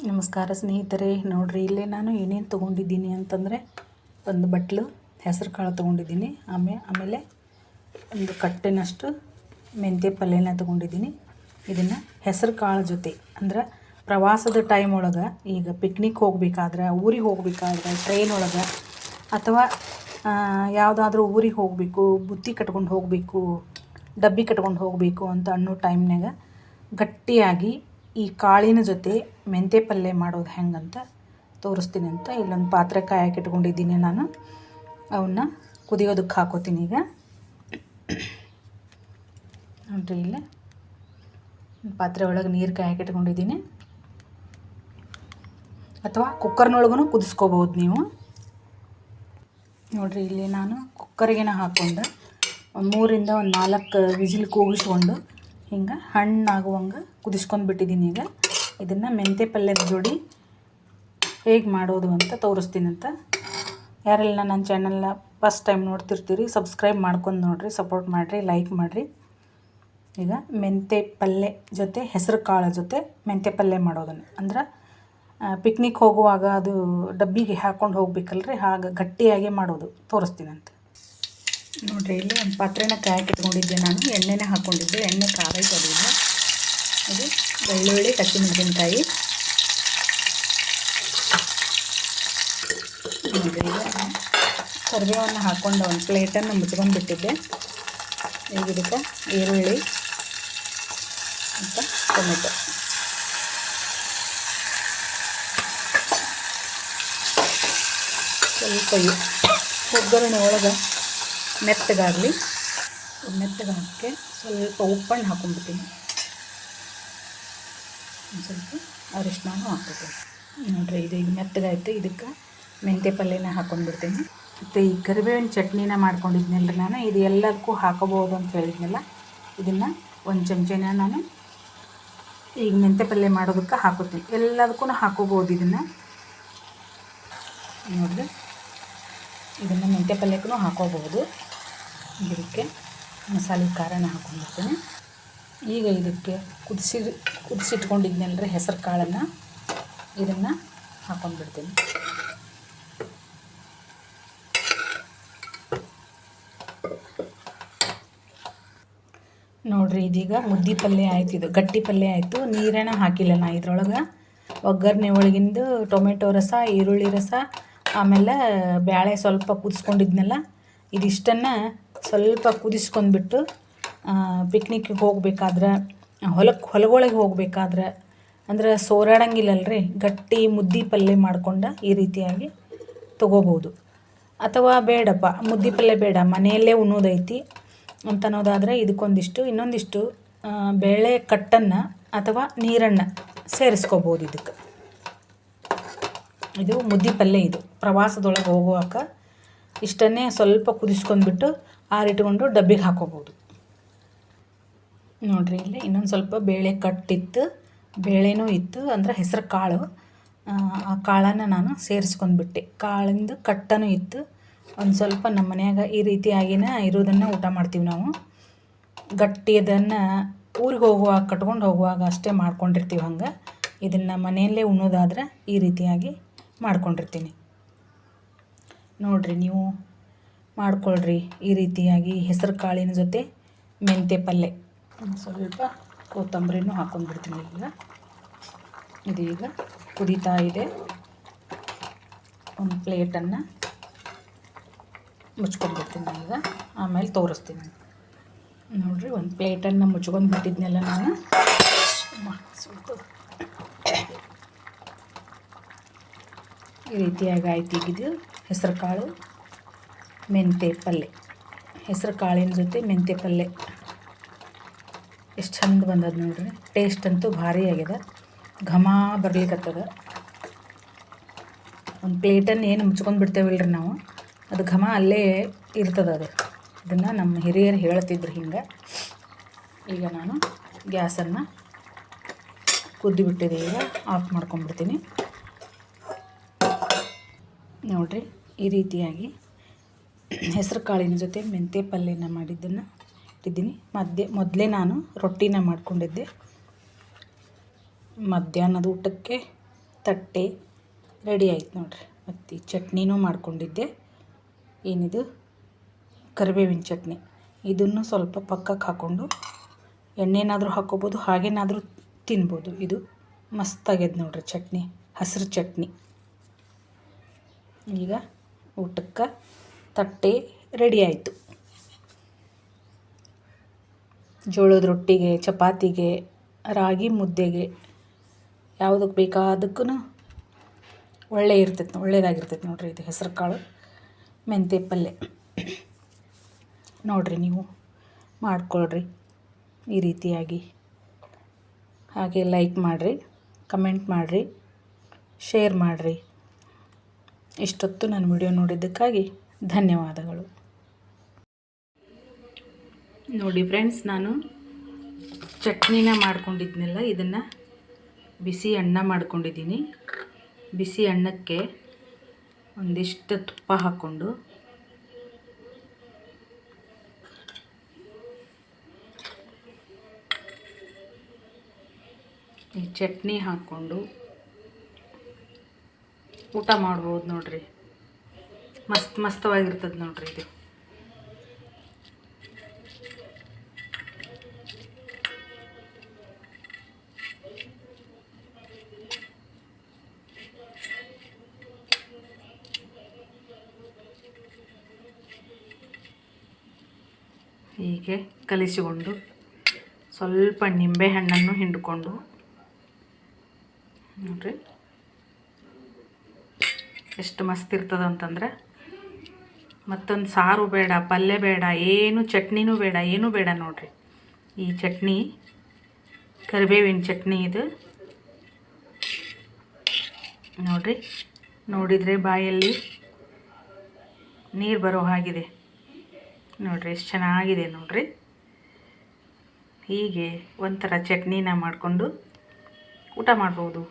ನಮಸ್ಕಾರ ಸ್ನೇಹಿತರೆ. ನೋಡ್ರಿ ಇಲ್ಲೇ ನಾನು ಏನೇನು ತೊಗೊಂಡಿದ್ದೀನಿ ಅಂತಂದರೆ, ಒಂದು ಬಟ್ಲು ಹೆಸರು ಕಾಳು ತೊಗೊಂಡಿದ್ದೀನಿ. ಆಮೇಲೆ ಒಂದು ಕಟ್ಟಿನಷ್ಟು ಮೆಂತ್ಯ ಪಲ್ಯನ ತೊಗೊಂಡಿದ್ದೀನಿ. ಇದನ್ನು ಹೆಸರು ಕಾಳು ಜೊತೆ ಅಂದ್ರೆ ಪ್ರವಾಸದ ಟೈಮ್ ಒಳಗೆ, ಈಗ ಪಿಕ್ನಿಕ್ ಹೋಗಬೇಕಾದ್ರೆ, ಊರಿಗೆ ಹೋಗಬೇಕಾದ್ರೆ, ಟ್ರೈನ್ ಒಳಗೆ ಅಥವಾ ಯಾವುದಾದ್ರೂ ಊರಿಗೆ ಹೋಗಬೇಕು, ಬುತ್ತಿ ಕಟ್ಕೊಂಡು ಹೋಗಬೇಕು, ಡಬ್ಬಿ ಕಟ್ಕೊಂಡು ಹೋಗಬೇಕು ಅಂತ ಅನ್ನೋ ಟೈಮ್ನಾಗ ಗಟ್ಟಿಯಾಗಿ ಈ ಕಾಳಿನ ಜೊತೆ ಮೆಂತ್ಯ ಪಲ್ಯ ಮಾಡೋದು ಹೆಂಗಂತ ತೋರಿಸ್ತೀನಿ ಅಂತ ಇಲ್ಲೊಂದು ಪಾತ್ರೆ ಕಾಯಕ್ಕೆ ಇಟ್ಕೊಂಡಿದ್ದೀನಿ. ನಾನು ಅವನ್ನ ಕುದಿಯೋದಕ್ಕೆ ಹಾಕೋತೀನಿ. ಈಗ ನೋಡ್ರಿ, ಇಲ್ಲೇ ಪಾತ್ರೆ ಒಳಗೆ ನೀರು ಕಾಯಕ್ಕೆ ಇಟ್ಕೊಂಡಿದ್ದೀನಿ. ಅಥವಾ ಕುಕ್ಕರ್ನೊಳಗೂ ಕುದಿಸ್ಕೋಬೋದು ನೀವು. ನೋಡ್ರಿ, ಇಲ್ಲಿ ನಾನು ಕುಕ್ಕರ್ಗೆ ಹಾಕ್ಕೊಂಡು ಒಂದು 3-4 ವಿಜಿಲ್ ಕೂಗಿಸ್ಕೊಂಡು ಹಿಂಗೆ ಹಣ್ಣಾಗುವಂಗೆ ಕುದಿಸ್ಕೊಂಡು ಬಿಟ್ಟಿದ್ದೀನಿ. ಈಗ ಇದನ್ನು ಮೆಂತ್ಯ ಪಲ್ಯದ ಜೋಡಿ ಹೇಗೆ ಮಾಡೋದು ಅಂತ ತೋರಿಸ್ತೀನಂತ. ಯಾರೆಲ್ಲ ನನ್ನ ಚಾನಲ್ನ ಫಸ್ಟ್ ಟೈಮ್ ನೋಡ್ತಿರ್ತೀರಿ, ಸಬ್ಸ್ಕ್ರೈಬ್ ಮಾಡ್ಕೊಂಡು ನೋಡಿರಿ, ಸಪೋರ್ಟ್ ಮಾಡಿರಿ, ಲೈಕ್ ಮಾಡಿರಿ. ಈಗ ಮೆಂತ್ಯ ಪಲ್ಯ ಜೊತೆ ಹೆಸರು ಕಾಳು ಜೊತೆ ಮೆಂತ್ಯ ಪಲ್ಯ ಮಾಡೋದನ್ನು ಅಂದ್ರೆ ಪಿಕ್ನಿಕ್ ಹೋಗುವಾಗ ಅದು ಡಬ್ಬಿಗೆ ಹಾಕ್ಕೊಂಡು ಹೋಗ್ಬೇಕಲ್ರಿ, ಹಾಗೆ ಗಟ್ಟಿಯಾಗಿ ಮಾಡೋದು ತೋರಿಸ್ತೀನಂತ. ನೋಡಿರಿ, ಇಲ್ಲಿ ಒಂದು ಪಾತ್ರೆನ ಕಾಯಕ್ಕೆ ಇಟ್ಕೊಂಡಿದ್ದೆ. ನಾನು ಎಣ್ಣೆನೇ ಹಾಕ್ಕೊಂಡಿದ್ದೆ. ಎಣ್ಣೆ ಕಾರೈತೆ. ಅದು ಬೆಳ್ಳುಳ್ಳಿ, ಹಸಿಮೆಣಸಿನ್ಕಾಯಿ. ನೋಡಿರಿ, ಈಗ ಕರಿಬೇವನ್ನು ಹಾಕ್ಕೊಂಡು ಒಂದು ಪ್ಲೇಟನ್ನು ಮುಚ್ಕೊಂಡು ಬಿಟ್ಟಿದ್ದೆ. ಈಗ ಇದಕ್ಕೆ ಈರುಳ್ಳಿ ಮತ್ತು ಟೊಮೆಟೊ ಸ್ವಲ್ಪ ಒಗ್ಗರಣೆ ಒಳಗೆ ಮೆತ್ತಗಾಗಲಿ. ಮೆತ್ತಗಾಗಕ್ಕೆ ಸ್ವಲ್ಪ ಉಪ್ಪನ್ನು ಹಾಕ್ಕೊಂಡ್ಬಿಡ್ತೀನಿ. ಒಂದು ಸ್ವಲ್ಪ ಅರಿಶಿನೂ ಹಾಕ್ಕೊತೀನಿ. ನೋಡಿರಿ, ಇದು ಈಗ ಮೆತ್ತಗಾಯ್ತು. ಇದಕ್ಕೆ ಮೆಂತ್ಯ ಪಲ್ಯನ ಹಾಕ್ಕೊಂಡ್ಬಿಡ್ತೀನಿ. ಮತ್ತು ಈ ಕರಿಬೇವಿನ ಚಟ್ನಿನ ಮಾಡ್ಕೊಂಡಿದ್ನಲ್ಲ ನಾನು, ಇದು ಎಲ್ಲದಕ್ಕೂ ಹಾಕೋಬೋದು ಅಂತ ಹೇಳಿದ್ನಲ್ಲ, ಇದನ್ನು ಒಂದು ಚಮಚನ ನಾನು ಈಗ ಮೆಂತ್ಯ ಪಲ್ಯ ಮಾಡೋದಕ್ಕೆ ಹಾಕೋತೀನಿ. ಎಲ್ಲದಕ್ಕೂ ಹಾಕೋಬೋದು ಇದನ್ನು. ನೋಡಿರಿ, ಇದನ್ನು ಮೆಂತ್ಯ ಪಲ್ಯಕ್ಕೂ ಹಾಕೋಬಹುದು. ಇದಕ್ಕೆ ಮಸಾಲೆ ಖಾರನ ಹಾಕ್ಕೊಂಡ್ಬಿಡ್ತೀನಿ. ಈಗ ಇದಕ್ಕೆ ಕುದಿಸಿಟ್ಕೊಂಡಿದ್ನಲ್ರಿ ಹೆಸರು ಕಾಳನ್ನು, ಇದನ್ನು ಹಾಕ್ಕೊಂಡ್ಬಿಡ್ತೀನಿ. ನೋಡಿರಿ, ಇದೀಗ ಮುದ್ದೆ ಪಲ್ಯ ಆಯ್ತು. ಇದು ಗಟ್ಟಿ ಪಲ್ಯ ಆಯಿತು. ನೀರೇನ ಹಾಕಿಲ್ಲ ನಾ ಇದ್ರೊಳಗೆ. ಒಗ್ಗರಣೆ ಒಳಗಿಂದು ಟೊಮೆಟೊ ರಸ, ಈರುಳ್ಳಿ ರಸ, ಆಮೇಲೆ ಬೇಳೆ ಸ್ವಲ್ಪ ಕುದಿಸ್ಕೊಂಡಿದ್ನಲ್ಲ, ಇದಿಷ್ಟನ್ನು ಸ್ವಲ್ಪ ಕುದಿಸ್ಕೊಂಡ್ಬಿಟ್ಟು ಪಿಕ್ನಿಕ್ಕಿಗೆ ಹೋಗ್ಬೇಕಾದ್ರೆ, ಹೊಲಗಳಿಗೆ ಹೋಗ್ಬೇಕಾದ್ರೆ ಅಂದ್ರೆ ಸೋರಾಡಂಗಿಲ್ಲಲ್ರಿ, ಗಟ್ಟಿ ಮುದ್ದೆ ಪಲ್ಯ ಮಾಡ್ಕೊಂಡು ಈ ರೀತಿಯಾಗಿ ತೊಗೋಬೋದು. ಅಥವಾ ಬೇಡಪ್ಪ ಮುದ್ದೆ ಪಲ್ಯ ಬೇಡ, ಮನೆಯಲ್ಲೇ ಉಣ್ಣೋದೈತಿ ಅಂತ ಅನ್ನೋದಾದರೆ ಇನ್ನೊಂದಿಷ್ಟು ಬೇಳೆ ಕಟ್ಟನ್ನು ಅಥವಾ ನೀರನ್ನು ಸೇರಿಸ್ಕೋಬೋದು ಇದಕ್ಕೆ. ಇದು ಮುದ್ದೆ ಪಲ್ಯ. ಇದು ಪ್ರವಾಸದೊಳಗೆ ಹೋಗುವಾಗ ಇಷ್ಟನ್ನೇ ಸ್ವಲ್ಪ ಕುದಿಸ್ಕೊಂಡ್ಬಿಟ್ಟು ಆರಿಟ್ಕೊಂಡು ಡಬ್ಬಿಗೆ ಹಾಕೋಬೋದು. ನೋಡಿರಿ, ಇಲ್ಲಿ ಇನ್ನೊಂದು ಸ್ವಲ್ಪ ಬೇಳೆ ಕಟ್ಟಿತ್ತು, ಬೇಳೆನೂ ಇತ್ತು, ಅಂದರೆ ಹೆಸರು ಕಾಳು. ಆ ಕಾಳನ್ನು ನಾನು ಸೇರಿಸ್ಕೊಂಡ್ಬಿಟ್ಟೆ. ಕಾಳಿಂದ ಕಟ್ಟನೂ ಇತ್ತು. ಒಂದು ಸ್ವಲ್ಪ ನಮ್ಮ ಮನ್ಯಾಗ ಈ ರೀತಿಯಾಗಿನ ಇರೋದನ್ನು ಊಟ ಮಾಡ್ತೀವಿ ನಾವು. ಗಟ್ಟಿಯದನ್ನು ಊರಿಗೆ ಹೋಗುವಾಗ ಕಟ್ಕೊಂಡು ಹೋಗುವಾಗ ಅಷ್ಟೇ ಮಾಡ್ಕೊಂಡಿರ್ತೀವಿ. ಹಂಗೆ ಇದನ್ನು ಮನೆಯಲ್ಲೇ ಉಣ್ಣೋದಾದ್ರೆ ಈ ರೀತಿಯಾಗಿ ಮಾಡ್ಕೊಂಡಿರ್ತೀನಿ. ನೋಡಿರಿ, ನೀವು ಮಾಡ್ಕೊಳ್ರಿ ಈ ರೀತಿಯಾಗಿ ಹೆಸರು ಕಾಳಿನ ಜೊತೆ ಮೆಂತ್ಯ ಪಲ್ಯ. ಸ್ವಲ್ಪ ಕೊತ್ತಂಬರಿನೂ ಹಾಕ್ಕೊಂಡ್ಬಿಡ್ತೀನಿ. ಇದೀಗ ಕುದೀತಾ ಇದೆ. ಒಂದು ಪ್ಲೇಟನ್ನು ಮುಚ್ಕೊಂಡ್ಬಿಡ್ತೀನಿ. ಈಗ ಆಮೇಲೆ ತೋರಿಸ್ತೀನಿ. ನೋಡಿರಿ, ಒಂದು ಪ್ಲೇಟನ್ನು ಮುಚ್ಕೊಂಡ್ಬಿಟ್ಟಿದ್ನೆಲ್ಲ ನಾನು. ಸ್ವಲ್ಪ ಈ ರೀತಿಯಾಗಿ ಆಯ್ತು. ಈಗಿದು ಹೆಸರು ಕಾಳು ಮೆಂತ್ಯ ಪಲ್ಯ. ಹೆಸರು ಕಾಳಿನ ಜೊತೆ ಮೆಂತ್ಯ ಪಲ್ಯ ಎಷ್ಟು ಚಂದ ಬಂದದ ನೋಡ್ರಿ. ಟೇಸ್ಟ್ ಅಂತೂ ಭಾರಿ ಆಗಿದೆ. ಘಮ ಬರ್ಲಿಕ್ಕತ್ತದ. ಒಂದು ಪ್ಲೇಟನ್ನು ಏನು ಮುಚ್ಕೊಂಡು ಬಿಡ್ತೇವಲ್ರಿ ನಾವು, ಅದು ಘಮ ಅಲ್ಲೇ ಇರ್ತದೆ. ಅದು ಇದನ್ನು ನಮ್ಮ ಹಿರಿಯರು ಹೇಳ್ತಿದ್ರು ಹಿಂಗೆ. ಈಗ ನಾನು ಗ್ಯಾಸನ್ನು ಕುದ್ದಿಬಿಟ್ಟಿದೆ. ಈಗ ಆಫ್ ಮಾಡ್ಕೊಂಡ್ಬಿಡ್ತೀನಿ. ನೋಡಿರಿ, ಈ ರೀತಿಯಾಗಿ ಹೆಸರು ಕಾಳಿನ ಜೊತೆ ಮೆಂತ್ಯ ಪಲ್ಯನ ಮಾಡಿದ್ದನ್ನು ಇಟ್ಟಿದ್ದೀನಿ. ಮೊದಲೇ ನಾನು ರೊಟ್ಟಿನ ಮಾಡ್ಕೊಂಡಿದ್ದೆ. ಮಧ್ಯಾಹ್ನದ ಊಟಕ್ಕೆ ತಟ್ಟೆ ರೆಡಿ ಆಯ್ತು ನೋಡಿರಿ. ಮತ್ತು ಚಟ್ನಿನೂ ಮಾಡ್ಕೊಂಡಿದ್ದೆ. ಏನಿದು ಕರಿಬೇವಿನ ಚಟ್ನಿ. ಇದನ್ನು ಸ್ವಲ್ಪ ಪಕ್ಕಕ್ಕೆ ಹಾಕ್ಕೊಂಡು ಎಣ್ಣೆನಾದರೂ ಹಾಕ್ಕೋಬೋದು, ಹಾಗೇನಾದರೂ ತಿನ್ಬೋದು. ಇದು ಮಸ್ತಾಗ್ಯದ ನೋಡಿರಿ ಚಟ್ನಿ, ಹಸಿರು ಚಟ್ನಿ. ಈಗ ಊಟಕ್ಕೆ ತಟ್ಟೆ ರೆಡಿ ಆಯಿತು. ಜೋಳದ ರೊಟ್ಟಿಗೆ, ಚಪಾತಿಗೆ, ರಾಗಿ ಮುದ್ದೆಗೆ, ಯಾವುದಕ್ಕೆ ಬೇಕಾದಕ್ಕೂ ಒಳ್ಳೆಯದಾಗಿರ್ತೈತೆ ನೋಡಿರಿ. ಇದು ಹೆಸರು ಕಾಳು ಮೆಂತ್ಯ ಪಲ್ಯ ನೋಡಿರಿ, ನೀವು ಮಾಡ್ಕೊಳ್ರಿ ಈ ರೀತಿಯಾಗಿ. ಹಾಗೆ ಲೈಕ್ ಮಾಡಿರಿ, ಕಮೆಂಟ್ ಮಾಡಿರಿ, ಶೇರ್ ಮಾಡಿರಿ. ಇಷ್ಟೊತ್ತು ನನ್ನ ವಿಡಿಯೋ ನೋಡಿದ್ದಕ್ಕಾಗಿ ಧನ್ಯವಾದಗಳು. ನೋಡಿ ಫ್ರೆಂಡ್ಸ್, ನಾನು ಚಟ್ನಿನ ಮಾಡ್ಕೊಂಡಿದ್ನಲ್ಲ, ಇದನ್ನು ಬಿಸಿ ಅನ್ನ ಮಾಡ್ಕೊಂಡಿದ್ದೀನಿ. ಬಿಸಿ ಅನ್ನಕ್ಕೆ ಒಂದಿಷ್ಟು ತುಪ್ಪ ಹಾಕ್ಕೊಂಡು ಈ ಚಟ್ನಿ ಹಾಕ್ಕೊಂಡು ಊಟ ಮಾಡ್ಬೋದು ನೋಡಿರಿ. ಮಸ್ತವಾಗಿರ್ತದೆ ನೋಡಿರಿ ಇದು. ಹೀಗೆ ಕಲಿಸಿಕೊಂಡು ಸ್ವಲ್ಪ ನಿಂಬೆಹಣ್ಣನ್ನು ಹಿಂಡ್ಕೊಂಡು ನೋಡಿರಿ ಎಷ್ಟು ಮಸ್ತ್ ಇರ್ತದೆ ಅಂತಂದ್ರೆ. ಮತ್ತೊಂದು ಸಾರು ಬೇಡ, ಪಲ್ಯ ಬೇಡ, ಏನು ಚಟ್ನಿನೂ ಬೇಡ, ಏನೂ ಬೇಡ ನೋಡಿರಿ. ಈ ಚಟ್ನಿ ಕರಿಬೇವಿನ ಚಟ್ನಿ ಇದು ನೋಡಿರಿ. ನೋಡಿದರೆ ಬಾಯಲ್ಲಿ ನೀರು ಬರೋ ಹಾಗಿದೆ ನೋಡಿರಿ, ಎಷ್ಟು ಚೆನ್ನಾಗಿದೆ ನೋಡಿರಿ. ಹೀಗೆ ಒಂಥರ ಚಟ್ನಿನ ಮಾಡಿಕೊಂಡು ಊಟ ಮಾಡ್ಬೋದು.